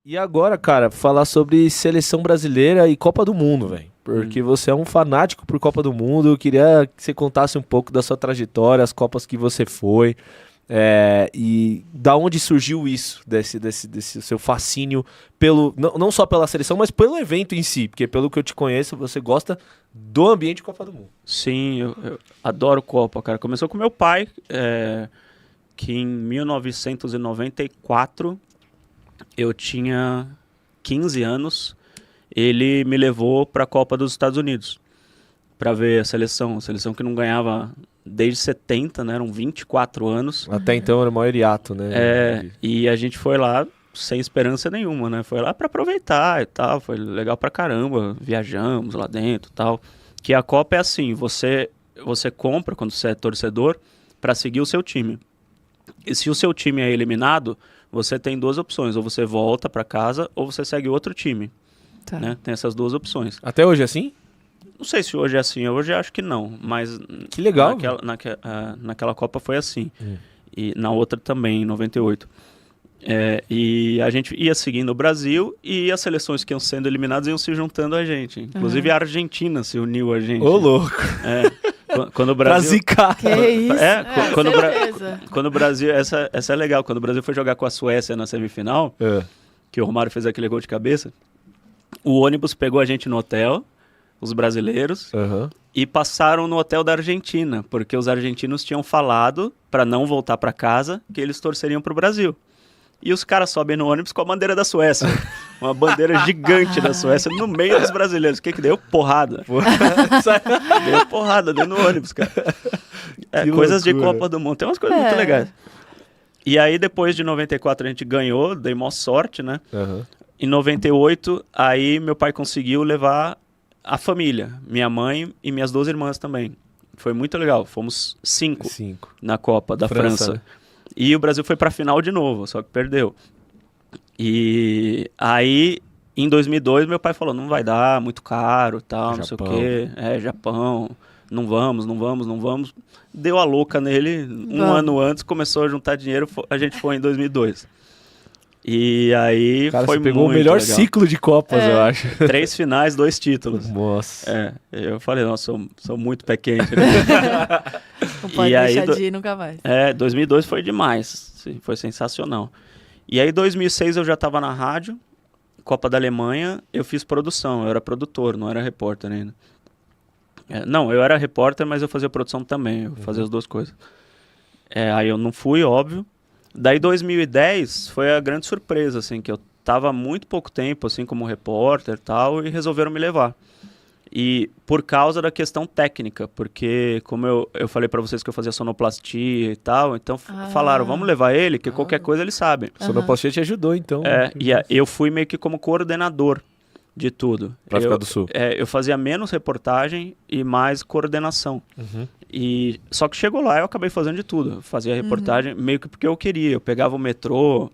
E agora, cara, falar sobre seleção brasileira e Copa do Mundo, velho. Porque você é um fanático por Copa do Mundo. Eu queria que você contasse um pouco da sua trajetória, as Copas que você foi. E da onde surgiu isso, desse seu fascínio pelo, não só pela seleção, mas pelo evento em si. Porque pelo que eu te conheço, você gosta do ambiente Copa do Mundo. Sim, eu adoro Copa, cara. Começou com meu pai, que em 1994 eu tinha 15 anos. Ele me levou para a Copa dos Estados Unidos para ver a seleção que não ganhava desde 70, né? Eram 24 anos. Até então era o maior hiato, né? E a gente foi lá sem esperança nenhuma, né? Foi lá para aproveitar e tal, foi legal pra caramba, viajamos lá dentro e tal. Que a Copa é assim, você compra quando você é torcedor para seguir o seu time. E se o seu time é eliminado, você tem duas opções, ou você volta para casa ou você segue outro time. Tá. Né? Tem essas duas opções. Até hoje é assim? Não sei se hoje é assim, hoje acho que não, mas que legal. Naquela Copa foi assim. E na outra também, em 98. E a gente ia seguindo o Brasil e as seleções que iam sendo eliminadas iam se juntando a gente. Inclusive a Argentina se uniu a gente. Ô, louco! Quando o Brasil... Que isso? Quando o Brasil... Essa é legal. Quando o Brasil foi jogar com a Suécia na semifinal, que o Romário fez aquele gol de cabeça, o ônibus pegou a gente no hotel, os brasileiros, e passaram no hotel da Argentina, porque os argentinos tinham falado, para não voltar para casa, que eles torceriam pro Brasil. E os caras sobem no ônibus com a bandeira da Suécia. Uma bandeira gigante da Suécia no meio dos brasileiros. O que deu? Porrada. Deu porrada dentro do ônibus, cara. Coisas de Copa do Mundo. Tem umas coisas muito legais. E aí, depois de 94, a gente ganhou, dei maior sorte, né? Em 98, aí meu pai conseguiu levar a família. Minha mãe e minhas duas irmãs também. Foi muito legal. Fomos cinco na Copa da França. Né? E o Brasil foi pra final de novo, só que perdeu. E aí, em 2002, meu pai falou, não vai dar, muito caro, tal, não sei o quê. Japão, não vamos. Deu a louca nele, um ano antes, começou a juntar dinheiro, a gente foi em 2002. E aí cara, foi você pegou muito o melhor legal. ciclo de Copas, eu acho. 3 finais, 2 títulos. Nossa. Eu falei, nossa, sou muito pé quente. Né? Não pode deixar de ir nunca mais. 2002 foi demais, foi sensacional. E aí, em 2006, eu já estava na rádio, Copa da Alemanha, eu fiz produção, eu era produtor, não era repórter ainda. Não, eu era repórter, mas eu fazia produção também, eu fazia as duas coisas. Aí eu não fui, óbvio. Daí 2010 foi a grande surpresa, assim, que eu tava há muito pouco tempo, assim, como repórter e tal, e resolveram me levar. E por causa da questão técnica, porque como eu falei pra vocês que eu fazia sonoplastia e tal, então falaram, vamos levar ele, que qualquer coisa ele sabe. Sonoplastia te ajudou, então. Eu fui meio que como coordenador de tudo. Pra África do Sul. Eu fazia menos reportagem e mais coordenação. E só que chegou lá, eu acabei fazendo de tudo. Eu fazia reportagem meio que porque eu queria. Eu pegava o metrô,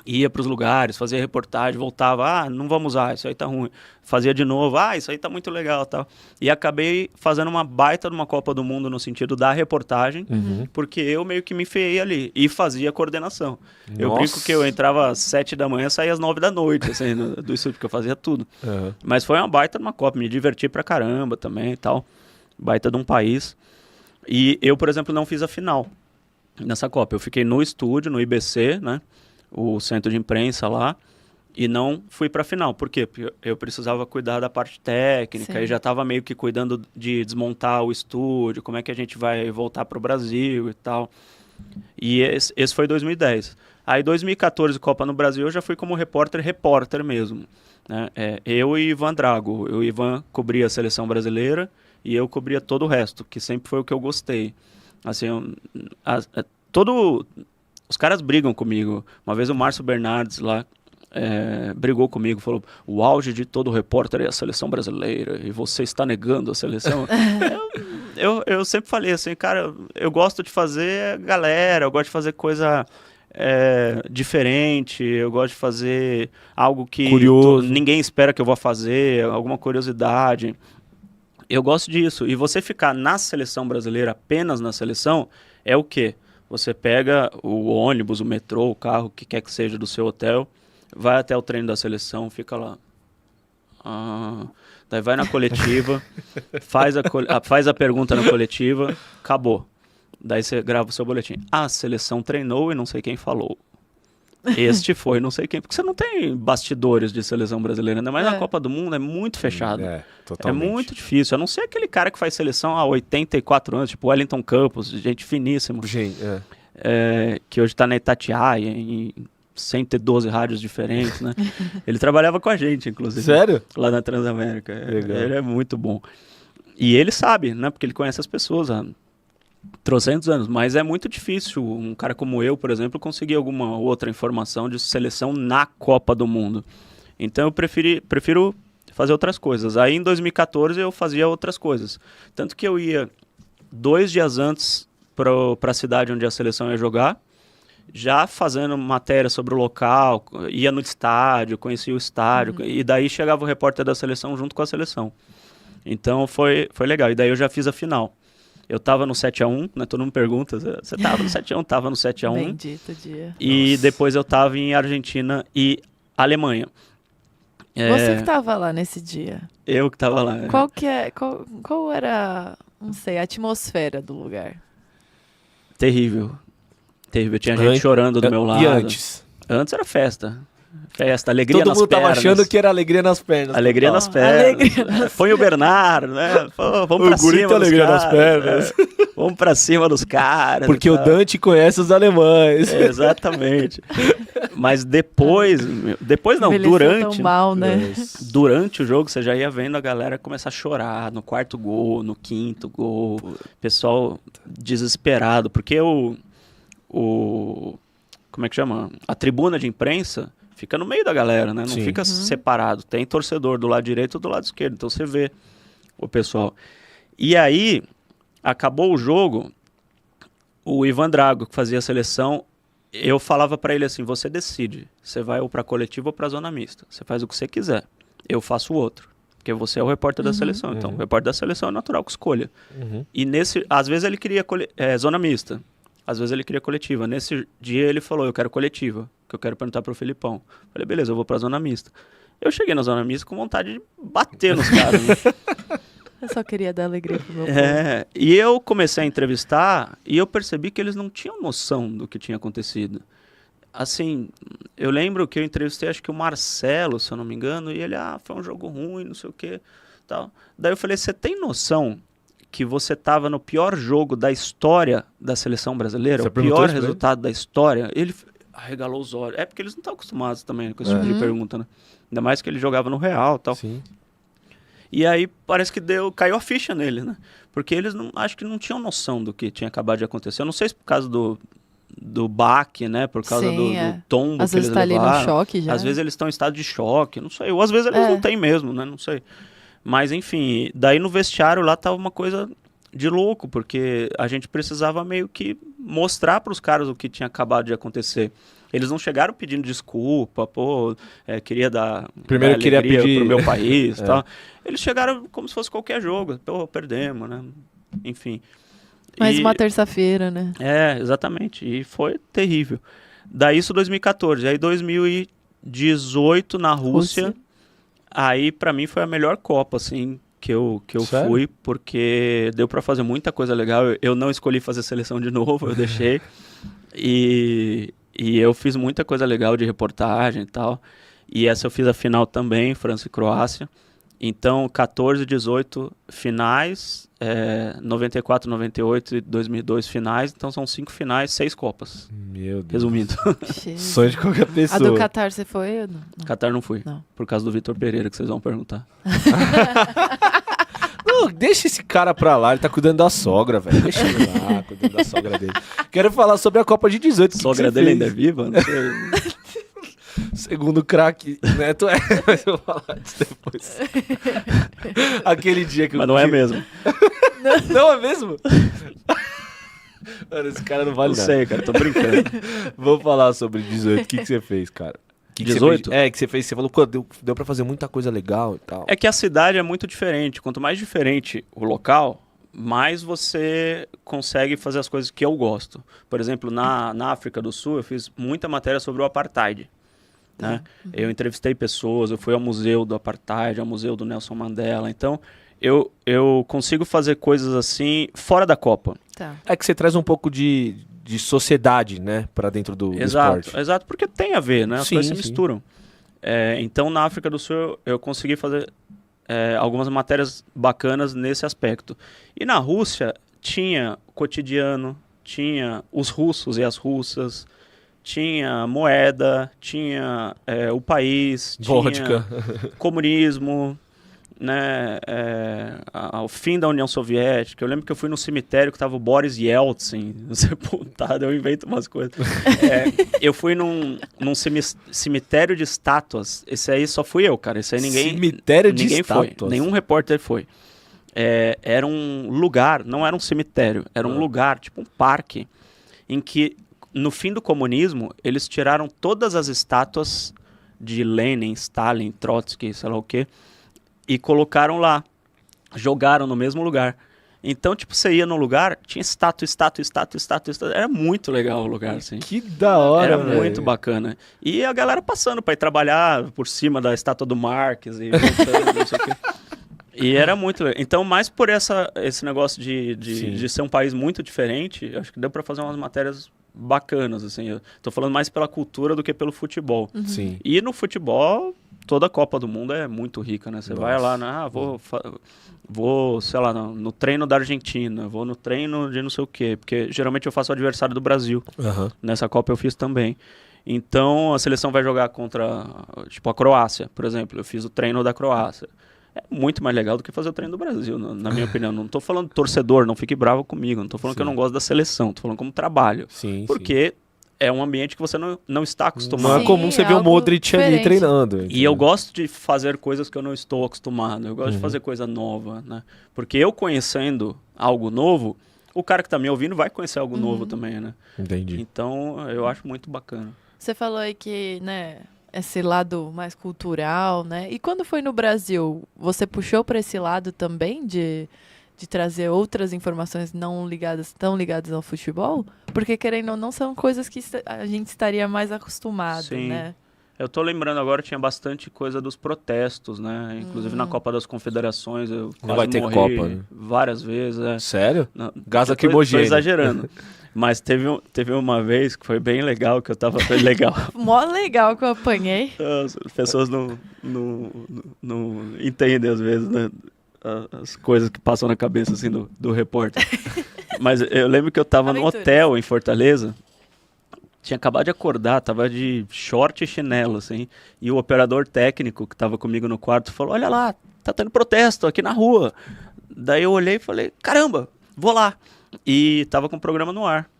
ia para os lugares, fazia reportagem, voltava, não vamos usar, isso aí tá ruim. Fazia de novo, isso aí tá muito legal, tal. E acabei fazendo uma baita de uma Copa do Mundo no sentido da reportagem, porque eu meio que me enfiei ali e fazia coordenação. Nossa. Eu brinco que eu entrava às 7 da manhã, saía às 9 da noite, assim, do estúdio, porque eu fazia tudo. Mas foi uma baita de uma Copa, me diverti pra caramba também e tal. Baita de um país. E eu, por exemplo, não fiz a final nessa Copa. Eu fiquei no estúdio, no IBC, né? O centro de imprensa lá, e não fui pra final. Por quê? Porque eu precisava cuidar da parte técnica, e já estava meio que cuidando de desmontar o estúdio, como é que a gente vai voltar pro Brasil e tal. E esse foi 2010. Aí 2014, Copa no Brasil, eu já fui como repórter mesmo. Né? Eu e Ivan Drago. O Ivan cobria a seleção brasileira e eu cobria todo o resto, que sempre foi o que eu gostei. Assim, os caras brigam comigo. Uma vez o Márcio Bernardes lá brigou comigo, falou, o auge de todo repórter é a seleção brasileira e você está negando a seleção. eu sempre falei assim, cara, eu gosto de fazer galera, eu gosto de fazer coisa diferente, eu gosto de fazer algo que ninguém espera que eu vá fazer, alguma curiosidade. Eu gosto disso. E você ficar na seleção brasileira, apenas na seleção, é o quê? Você pega o ônibus, o metrô, o carro, o que quer que seja do seu hotel, vai até o treino da seleção, fica lá. Daí vai na coletiva, faz a pergunta na coletiva, acabou. Daí você grava o seu boletim. A seleção treinou e não sei quem falou. Este foi não sei quem. Porque você não tem bastidores de seleção brasileira, ainda mais na Copa do Mundo, é muito fechado. Totalmente. É muito difícil. A não ser aquele cara que faz seleção há 84 anos, tipo Wellington Campos, gente finíssima. Que hoje tá na Itatiaia, em 112 rádios diferentes, né? Ele trabalhava com a gente, inclusive. Sério? Lá na Transamérica. Legal. Ele é muito bom. E ele sabe, né? Porque ele conhece as pessoas há 300 anos. Mas é muito difícil um cara como eu, por exemplo, conseguir alguma outra informação de seleção na Copa do Mundo. Então eu prefiro fazer outras coisas. Aí em 2014 eu fazia outras coisas. Tanto que eu ia 2 dias antes para a cidade onde a seleção ia jogar, já fazendo matéria sobre o local, ia no estádio, conhecia o estádio, e daí chegava o repórter da seleção junto com a seleção. Então foi legal, e daí eu já fiz a final. Eu tava no 7-1, né, todo mundo pergunta, você tava no 7-1? Tava no 7-1. Bendito dia. E depois eu tava em Argentina e Alemanha. Você que tava lá nesse dia. Eu que tava lá. Qual era, não sei, a atmosfera do lugar? Terrível. Tinha gente chorando do meu lado. E antes? Antes era festa. Alegria nas pernas. Todo mundo tava achando que era alegria nas pernas. Alegria nas pernas. Põe o Bernardo, né? Pô, vamos pra cima dos alegria caras. Nas pernas. Vamos pra cima dos caras. Porque o Dante conhece os alemães. Exatamente. Mas depois não, durante. Tão mal, né? Durante o jogo, você já ia vendo a galera começar a chorar no 4º gol, no 5º gol. Pessoal desesperado. Porque como é que chama? A tribuna de imprensa fica no meio da galera, né? Não fica separado. Tem torcedor do lado direito e do lado esquerdo. Então você vê o pessoal. E aí, acabou o jogo, o Ivan Drago, que fazia a seleção, eu falava pra ele assim, você decide. Você vai ou pra coletiva ou pra zona mista. Você faz o que você quiser. Eu faço o outro. Porque você é o repórter da seleção. Então, o repórter da seleção é natural que escolha. E às vezes ele queria zona mista. Às vezes ele queria coletiva. Nesse dia ele falou, eu quero coletiva, que eu quero perguntar pro Filipão. Falei, beleza, eu vou pra zona mista. Eu cheguei na zona mista com vontade de bater nos caras. Né? Eu só queria dar alegria pro meu povo. E eu comecei a entrevistar e eu percebi que eles não tinham noção do que tinha acontecido. Assim, eu lembro que eu entrevistei, acho que o Marcelo, se eu não me engano, e ele, foi um jogo ruim, não sei o quê, tal. Daí eu falei, você tem noção que você estava no pior jogo da história da seleção brasileira, o pior resultado da história? Ele arregalou os olhos. É porque eles não estão acostumados também com esse tipo de pergunta, né? Ainda mais que ele jogava no Real e tal. Sim. E aí parece que caiu a ficha nele, né? Porque eles acho que não tinham noção do que tinha acabado de acontecer. Eu não sei se por causa do baque, né? Por causa do tombo às que eles vezes tá levaram. Ali no choque já. Às vezes eles estão em estado de choque, não sei. Ou às vezes eles não têm mesmo, né? Não sei. Mas, enfim, daí no vestiário lá tava uma coisa de louco, porque a gente precisava meio que mostrar para os caras o que tinha acabado de acontecer. Eles não chegaram pedindo desculpa, queria dar Primeiro alegria queria pedir pro meu país e tal. Eles chegaram como se fosse qualquer jogo. Perdemos, né? Enfim. Mais uma terça-feira, né? Exatamente. E foi terrível. Daí isso 2014. Aí 2018 na Rússia. Aí, pra mim, foi a melhor Copa, assim, que eu fui, porque deu pra fazer muita coisa legal. Eu não escolhi fazer seleção de novo, eu deixei. E eu fiz muita coisa legal de reportagem e tal. E essa eu fiz a final também, França e Croácia. Então, 14, 18 finais, 94, 98 e 2002 finais. Então, são 5 finais, 6 Copas. Meu Deus. Resumindo. Sonho de qualquer pessoa. A do Qatar você foi? Não. Qatar não fui. Não. Por causa do Vitor Pereira, que vocês vão perguntar. Não, deixa esse cara pra lá, ele tá cuidando da sogra, velho. Deixa ele lá, cuidando da sogra dele. Quero falar sobre a Copa de 18. A sogra dele ainda é viva? Não sei. Segundo craque, Neto mas eu vou falar disso depois. Aquele dia que Mas não é mesmo. Não é mesmo? Mano, esse cara não vale nada. Não sei, cara, tô brincando. Vou falar sobre 18. O que você fez, cara? Que 18? Que você fez? Você falou que deu pra fazer muita coisa legal e tal. É que a cidade é muito diferente. Quanto mais diferente o local, mais você consegue fazer as coisas que eu gosto. Por exemplo, na África do Sul, eu fiz muita matéria sobre o Apartheid. né? Eu entrevistei pessoas, eu fui ao museu do Apartheid, ao museu do Nelson Mandela. Então, eu consigo fazer coisas assim fora da Copa. Tá. É que você traz um pouco de sociedade, né, para dentro do esporte. Exato, porque tem a ver, né? As Sim, coisas se misturam. Então, na África do Sul, eu consegui fazer algumas matérias bacanas nesse aspecto. E na Rússia, tinha cotidiano, tinha os russos e as russas, tinha moeda, tinha o país, Vodka. tinha comunismo, né, o fim da União Soviética. Eu lembro que eu fui no cemitério que estava o Boris Yeltsin sepultado, eu invento umas coisas. Eu fui num cemitério de estátuas. Esse aí só fui eu, cara. Esse aí Cemitério de estátuas? Foi. Nenhum repórter foi. Era um lugar, não era um cemitério, era um lugar, tipo um parque, em que no fim do comunismo eles tiraram todas as estátuas de Lenin, Stalin, Trotsky, sei lá o quê, e colocaram lá, jogaram no mesmo lugar. Então, tipo, você ia no lugar, tinha estátua. Era muito legal o lugar, assim. Que da hora, Era muito bacana. E a galera passando para ir trabalhar por cima da estátua do Marx e voltando, não sei o quê. E era muito legal. Então, mais por esse negócio de ser um país muito diferente, acho que deu para fazer umas matérias bacanas, assim. Eu tô falando mais pela cultura do que pelo futebol. Sim. E no futebol, toda a Copa do Mundo é muito rica, né? Você vai lá, né? Vou, sei lá, no treino da Argentina, vou no treino de não sei o quê, porque geralmente eu faço o adversário do Brasil. Nessa Copa eu fiz também. Então, a seleção vai jogar contra, tipo, a Croácia, por exemplo. Eu fiz o treino da Croácia. É muito mais legal do que fazer o treino do Brasil, na minha opinião. Não tô falando torcedor, não fique bravo comigo. Não tô falando que eu não gosto da seleção. Tô falando como trabalho. Porque é um ambiente que você não está acostumado. Não é comum você ver o Modric ali treinando. Entendeu? E eu gosto de fazer coisas que eu não estou acostumado. Eu gosto de fazer coisa nova, né? Porque eu conhecendo algo novo, o cara que tá me ouvindo vai conhecer algo novo também, né? Entendi. Então, eu acho muito bacana. Você falou aí que, né, esse lado mais cultural, né? E quando foi no Brasil, você puxou para esse lado também de trazer outras informações tão ligadas ao futebol? Porque, querendo ou não, são coisas que a gente estaria mais acostumado, Sim. né? Eu tô lembrando agora, tinha bastante coisa dos protestos, né? Inclusive na Copa das Confederações, eu não vai ter morri Copa, né? várias vezes. Sério? Gás lacrimogêneo. Tô exagerando. Mas teve uma vez que foi bem legal, que eu tava... Foi legal. Mó legal que eu apanhei. As pessoas não entendem, às vezes, né? As coisas que passam na cabeça, assim, do repórter. Mas eu lembro que eu tava no hotel em Fortaleza, tinha acabado de acordar, tava de short e chinelo, assim, e o operador técnico que tava comigo no quarto falou, olha lá, tá tendo protesto aqui na rua. Daí eu olhei e falei, caramba, vou lá. E tava com o programa no ar,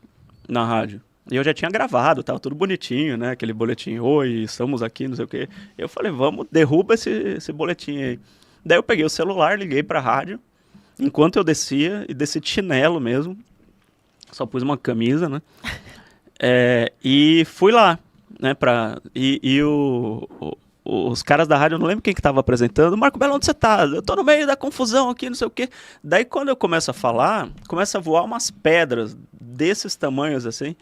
na rádio. E eu já tinha gravado, tava tudo bonitinho, né? Aquele boletim, oi, estamos aqui, não sei o quê. Eu falei, vamos, derruba esse boletim aí. Daí eu peguei o celular, liguei pra rádio, enquanto eu descia, e desci de chinelo mesmo, só pus uma camisa, né? E fui lá, né? Os caras da rádio, eu não lembro quem que tava apresentando, Marco Belo, onde você tá? Eu tô no meio da confusão aqui, não sei o quê. Daí quando eu começo a falar, começa a voar umas pedras desses tamanhos, assim,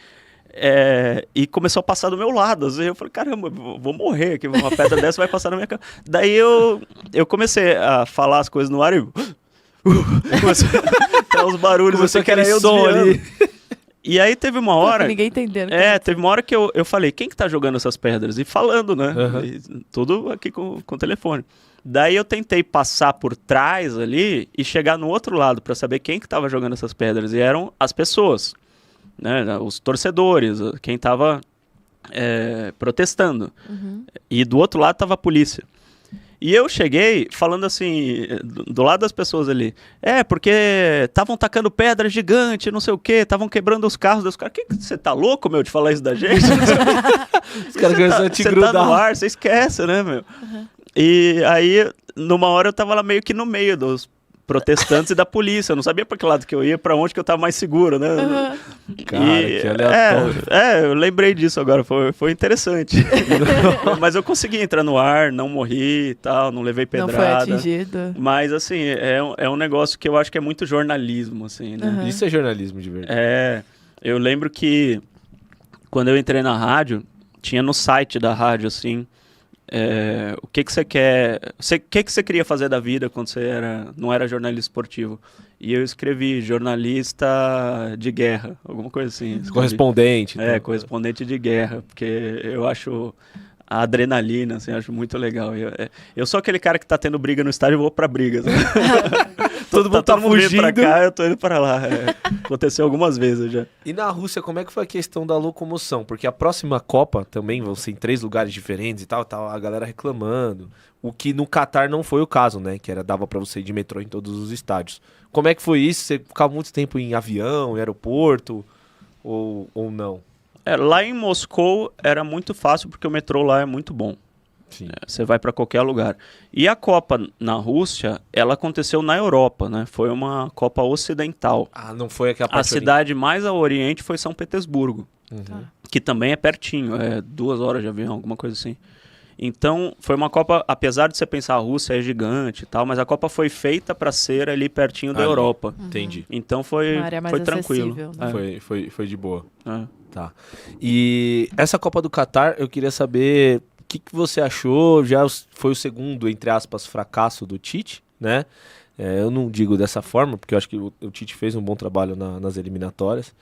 e começou a passar do meu lado. Assim, eu falei, caramba, vou morrer aqui, uma pedra dessa vai passar na minha cara. Daí eu comecei a falar as coisas no ar e... comecei a ter uns barulhos, começou que era eu som ali. E aí teve uma hora... Ninguém entendendo. Teve uma hora que eu falei, quem que tá jogando essas pedras? E falando, né? E tudo aqui com o telefone. Daí eu tentei passar por trás ali e chegar no outro lado para saber quem que tava jogando essas pedras. E eram as pessoas, né? Os torcedores, quem tava protestando. E do outro lado tava a polícia. E eu cheguei falando assim, do lado das pessoas ali, porque estavam tacando pedra gigante, não sei o quê, estavam quebrando os carros dos caras. Você tá louco, meu, de falar isso da gente? Os caras começaram a te grudar. Você tá no ar, você esquece, né, meu? E aí, numa hora eu tava lá meio que no meio dos protestantes e da polícia. Eu não sabia pra que lado que eu ia, pra onde que eu tava mais seguro, né? Cara, que aleatório. Eu lembrei disso agora, foi interessante. Mas eu consegui entrar no ar, não morri e tal, não levei pedrada. Não foi atingido. Mas, assim, é um negócio que eu acho que é muito jornalismo, assim, né? Isso é jornalismo de verdade. Eu lembro que quando eu entrei na rádio, tinha no site da rádio, assim, o que você quer... O que você queria fazer da vida quando você não era jornalista esportivo? E eu escrevi jornalista de guerra, alguma coisa assim. Correspondente. Correspondente de guerra, porque eu acho... A adrenalina, assim, acho muito legal. Eu sou aquele cara que tá tendo briga no estádio, eu vou pra briga. Assim. Todo mundo tá fugindo pra cá, eu tô indo pra lá. Aconteceu algumas vezes já. E na Rússia, como é que foi a questão da locomoção? Porque a próxima Copa também vão ser em 3 lugares diferentes e tal, a galera reclamando. O que no Catar não foi o caso, né? Que dava pra você ir de metrô em todos os estádios. Como é que foi isso? Você ficava muito tempo em avião, em aeroporto ou não? Lá em Moscou era muito fácil porque o metrô lá é muito bom. Você vai para qualquer lugar. E a Copa na Rússia, ela aconteceu na Europa, né? Foi uma Copa ocidental. Não foi aquela parte. A cidade mais ao oriente foi São Petersburgo, que também é pertinho, 2 horas de avião, alguma coisa assim. Então, foi uma Copa, apesar de você pensar a Rússia é gigante e tal, mas a Copa foi feita para ser ali pertinho da Europa. Entendi. Então foi tranquilo. Né? Foi de boa. Tá. E essa Copa do Catar, eu queria saber o que você achou. Já foi o segundo, entre aspas, fracasso do Tite, né? Eu não digo dessa forma, porque eu acho que o Tite fez um bom trabalho nas eliminatórias.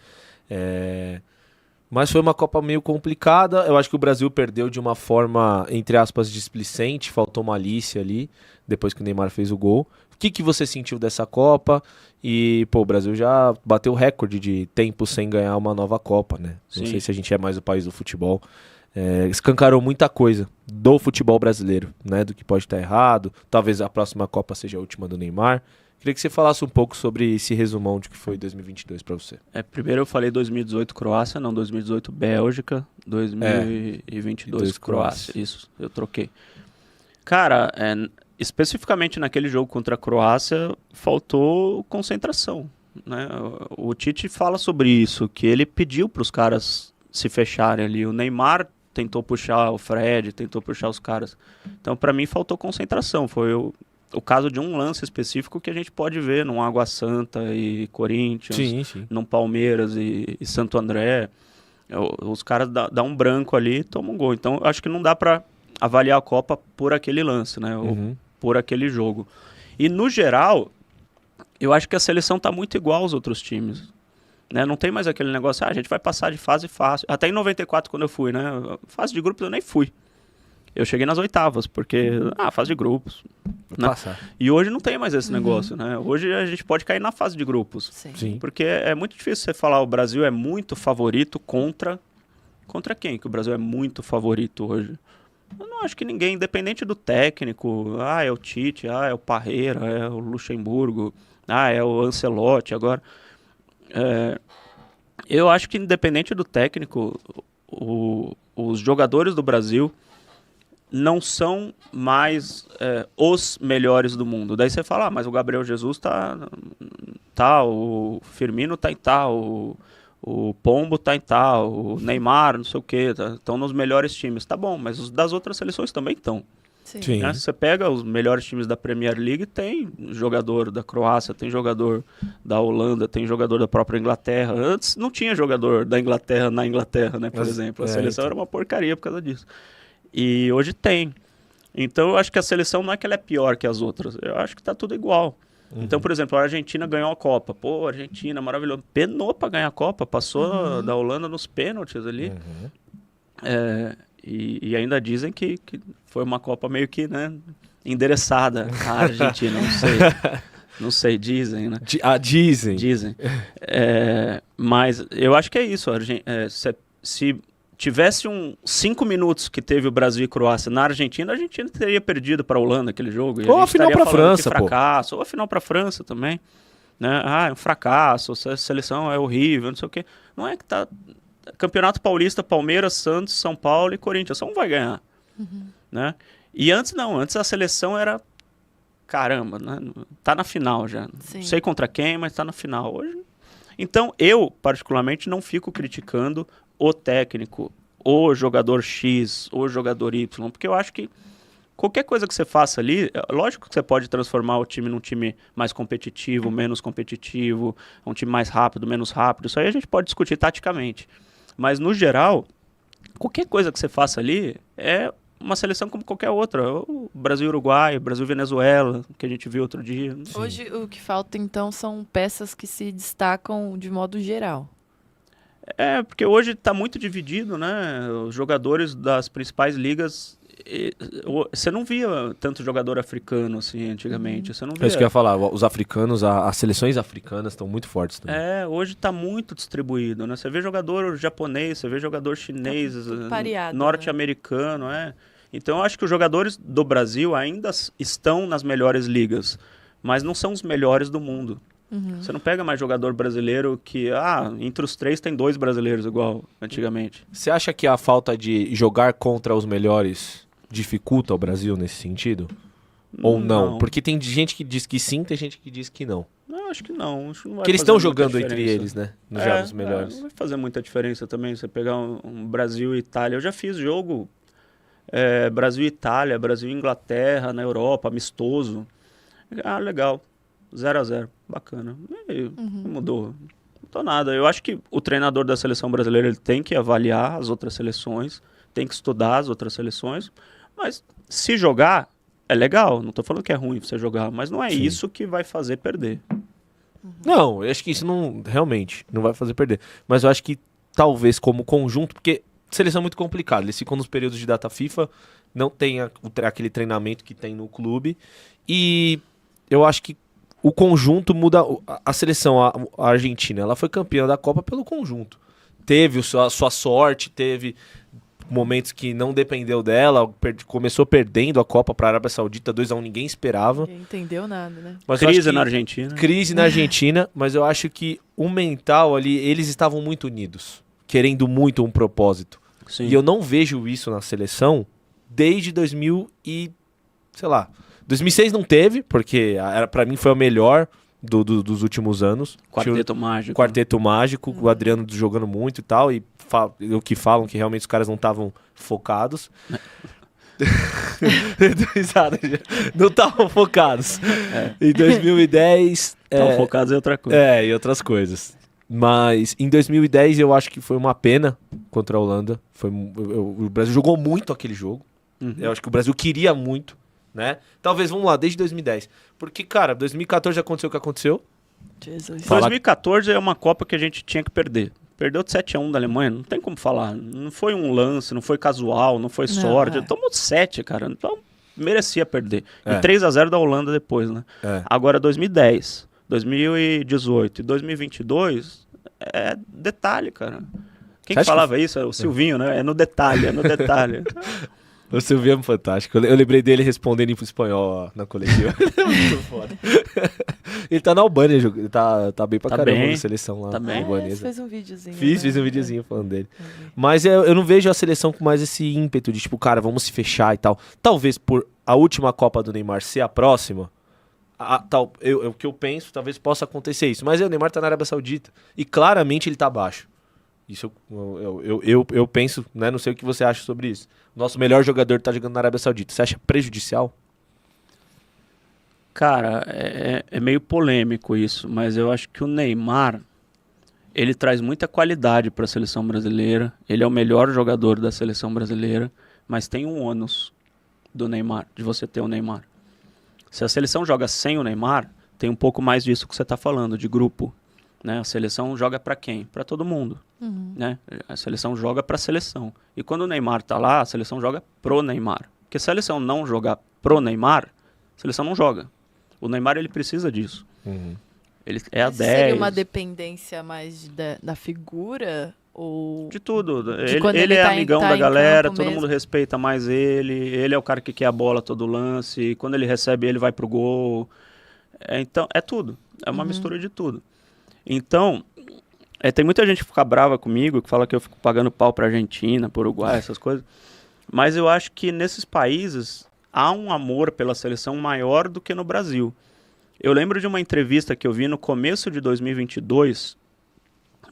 Mas foi uma Copa meio complicada. Eu acho que o Brasil perdeu de uma forma, entre aspas, displicente. Faltou malícia ali, depois que o Neymar fez o gol. O que você sentiu dessa Copa? E, o Brasil já bateu o recorde de tempo sem ganhar uma nova Copa, né? Não sei se a gente é mais o país do futebol. Escancarou muita coisa do futebol brasileiro, né? Do que pode estar errado. Talvez a próxima Copa seja a última do Neymar. Queria que você falasse um pouco sobre esse resumão de que foi 2022 para você. Primeiro eu falei 2018 Croácia, não 2018 Bélgica, 2022 Croácia. Isso, eu troquei. Cara, especificamente naquele jogo contra a Croácia, faltou concentração, né? O Tite fala sobre isso, que ele pediu para os caras se fecharem ali. O Neymar tentou puxar o Fred, tentou puxar os caras. Então, para mim, faltou concentração. Foi o caso de um lance específico que a gente pode ver num Água Santa e Corinthians, num Palmeiras e Santo André. Os caras dão um branco ali e tomam um gol. Então, acho que não dá para avaliar a Copa por aquele lance, né? Ou por aquele jogo. E, no geral, eu acho que a seleção está muito igual aos outros times. Né? Não tem mais aquele negócio, a gente vai passar de fase fácil. Até em 94, quando eu fui, né? Fase de grupos eu nem fui. Eu cheguei nas oitavas, porque, fase de grupos. Né? E hoje não tem mais esse negócio, né? Hoje a gente pode cair na fase de grupos. Sim. Porque é muito difícil você falar o Brasil é muito favorito contra quem? Que o Brasil é muito favorito hoje. Eu não acho que ninguém, independente do técnico, é o Tite, é o Parreira, é o Luxemburgo, é o Ancelotti agora. Eu acho que independente do técnico, os jogadores do Brasil não são mais os melhores do mundo. Daí você fala, mas o Gabriel Jesus tá, o Firmino tá em tal, o Pombo tá em tal, o Neymar, não sei o que, estão nos melhores times. Tá bom, mas os das outras seleções também estão. Sim. Né? Você pega os melhores times da Premier League, tem jogador da Croácia, tem jogador da Holanda, tem jogador da própria Inglaterra. Antes não tinha jogador da Inglaterra na Inglaterra, né, por exemplo. A seleção era uma porcaria por causa disso. E hoje tem. Então eu acho que a seleção não é que ela é pior que as outras. Eu acho que tá tudo igual. Então, por exemplo, a Argentina ganhou a Copa. Pô, Argentina, maravilhoso. Penou pra ganhar a Copa. Passou da Holanda nos pênaltis ali. E ainda dizem que foi uma Copa meio que, né, endereçada à Argentina. Não sei. Não sei, dizem, né? Dizem. Dizem. Mas eu acho que é isso. Se tivesse 5 minutos que teve o Brasil e Croácia na Argentina, a Argentina teria perdido para a Holanda aquele jogo. Ou a final para a França, fracasso, ou a final para a França também. Né? É um fracasso, a seleção é horrível, não sei o quê. Não é que tá... Campeonato Paulista, Palmeiras, Santos, São Paulo e Corinthians. Só um vai ganhar. Né? E antes não. Antes a seleção era... Caramba, né? Tá na final já. Sim. Não sei contra quem, mas tá na final. Hoje... Então, eu, particularmente, não fico criticando o técnico, o jogador X, o jogador Y, porque eu acho que qualquer coisa que você faça ali, lógico que você pode transformar o time num time mais competitivo, menos competitivo, um time mais rápido, menos rápido, isso aí a gente pode discutir taticamente. Mas, no geral, qualquer coisa que você faça ali é uma seleção como qualquer outra. O Brasil-Uruguai, o Brasil-Venezuela, que a gente viu outro dia. Sim. Hoje o que falta, então, são peças que se destacam de modo geral. Porque hoje está muito dividido, né? Os jogadores das principais ligas... Você não via tanto jogador africano assim antigamente. Você não via. É isso que eu ia falar. Os africanos, as seleções africanas estão muito fortes também. Hoje está muito distribuído, né? Você vê jogador japonês, você vê jogador chinês, norte-americano, né? Então eu acho que os jogadores do Brasil ainda estão nas melhores ligas, mas não são os melhores do mundo. Você não pega mais jogador brasileiro que, entre os 3 tem 2 brasileiros igual antigamente. Você acha que a falta de jogar contra os melhores dificulta o Brasil nesse sentido? Ou não? Porque tem gente que diz que sim, tem gente que diz que não. Não, acho que não. Acho que não vai porque eles estão jogando entre eles, né? Nos melhores. Não vai fazer muita diferença também você pegar um Brasil e Itália. Eu já fiz jogo Brasil e Itália, Brasil e Inglaterra, na Europa, amistoso. Legal. 0-0. Bacana. Não mudou. Não mudou nada. Eu acho que o treinador da seleção brasileira ele tem que avaliar as outras seleções, tem que estudar as outras seleções, mas se jogar, é legal. Não estou falando que é ruim você jogar, mas não é isso que vai fazer perder. Não, eu acho que isso realmente não vai fazer perder. Mas eu acho que talvez como conjunto, porque seleção é muito complicado. Eles ficam nos períodos de data FIFA, não tem aquele treinamento que tem no clube, e eu acho que o conjunto muda. A seleção, a Argentina, ela foi campeã da Copa pelo conjunto. Teve a sua sorte, teve momentos que não dependeu dela, começou perdendo a Copa para a Arábia Saudita, 2-1, ninguém esperava. Ninguém entendeu nada, né? Mas crise na Argentina. Crise na Argentina, mas eu acho que o mental ali, eles estavam muito unidos, querendo muito um propósito. Sim. E eu não vejo isso na seleção desde 2006 não teve, porque para mim foi a melhor dos últimos anos. Quarteto Mágico, o Adriano jogando muito e tal, e o que falam que realmente os caras não estavam focados. Não estavam focados. Em 2010... Estavam focados em outra coisa. Em outras coisas. Mas em 2010 eu acho que foi uma pena contra a Holanda. O Brasil jogou muito aquele jogo. Eu acho que o Brasil queria muito, né? Talvez, vamos lá, desde 2010. Porque, cara, 2014 aconteceu o que aconteceu. Jesus. 2014 é uma Copa que a gente tinha que perder. Perdeu de 7-1 da Alemanha, não tem como falar. Não foi um lance, não foi casual, não foi sorte. Tomou 7, cara. Então, merecia perder. E 3-0 da Holanda depois, né? Agora, 2010, 2018 e 2022 é detalhe, cara. Quem que falava isso? O Silvinho, né? É no detalhe, é no detalhe. O Silvinho é fantástico. Eu lembrei dele respondendo em espanhol na coletiva. Muito foda. Ele tá na Albânia, ele tá bem pra caramba na seleção lá. Tá bem. Você fez um videozinho. Fiz um videozinho falando dele. Mas eu não vejo a seleção com mais esse ímpeto de tipo, cara, vamos se fechar e tal. Talvez por a última Copa do Neymar ser a próxima, o que eu penso, talvez possa acontecer isso. Mas o Neymar tá na Arábia Saudita e claramente ele tá abaixo. Isso eu penso, né? Não sei o que você acha sobre isso. Nosso melhor jogador tá jogando na Arábia Saudita. Você acha prejudicial? Cara, é meio polêmico isso, mas eu acho que o Neymar, ele traz muita qualidade para a seleção brasileira. Ele é o melhor jogador da seleção brasileira, mas tem um ônus do Neymar, de você ter o Neymar. Se a seleção joga sem o Neymar, tem um pouco mais disso que você tá falando, de grupo. Né? A seleção joga para quem? Para todo mundo. Né? A seleção joga para a seleção. E quando o Neymar tá lá, a seleção joga pro Neymar. Porque se a seleção não jogar pro Neymar, a seleção não joga. O Neymar, ele precisa disso. Ele é a 10. Seria uma dependência mais da figura? Ou de tudo. Ele é amigão da galera, todo mundo respeita mais ele. Ele é o cara que quer a bola todo lance. E quando ele recebe, ele vai pro gol. Então, é tudo. É uma mistura de tudo. Então, tem muita gente que fica brava comigo, que fala que eu fico pagando pau pra Argentina, pro Uruguai, essas coisas. Mas eu acho que nesses países há um amor pela seleção maior do que no Brasil. Eu lembro de uma entrevista que eu vi no começo de 2022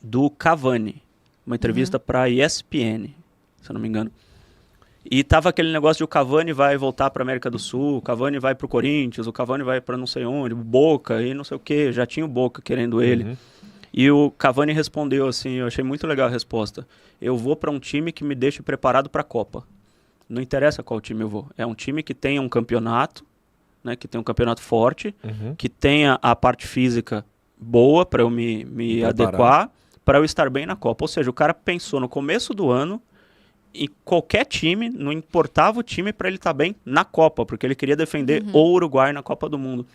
do Cavani. Uma entrevista pra ESPN, se eu não me engano. E tava aquele negócio de o Cavani vai voltar pra América do Sul, o Cavani vai pro Corinthians, o Cavani vai pra não sei onde, o Boca e não sei o quê. Já tinha o Boca querendo ele. E o Cavani respondeu assim, eu achei muito legal a resposta. Eu vou para um time que me deixe preparado para a Copa. Não interessa qual time eu vou. É um time que tenha um campeonato, né, que tenha um campeonato forte, que tenha a parte física boa para eu me adequar, para eu estar bem na Copa. Ou seja, o cara pensou no começo do ano em qualquer time, não importava o time, para ele estar bem na Copa, porque ele queria defender o Uruguai na Copa do Mundo.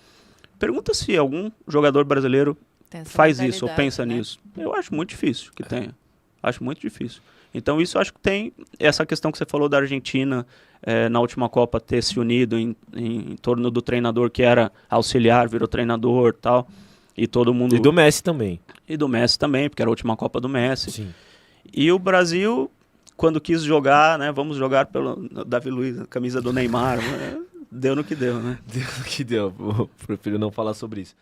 Pergunta se algum jogador brasileiro faz isso ou pensa nisso. Eu acho muito difícil que tenha. Acho muito difícil. Então isso acho que tem essa questão que você falou da Argentina na última Copa ter se unido em torno do treinador que era auxiliar, virou treinador e tal. E todo mundo... E do Messi também. E do Messi também, porque era a última Copa do Messi. Sim. E o Brasil, quando quis jogar, né? Vamos jogar pelo Davi Luiz, a camisa do Neymar. Deu no que deu, né? Deu no que deu. Prefiro não falar sobre isso.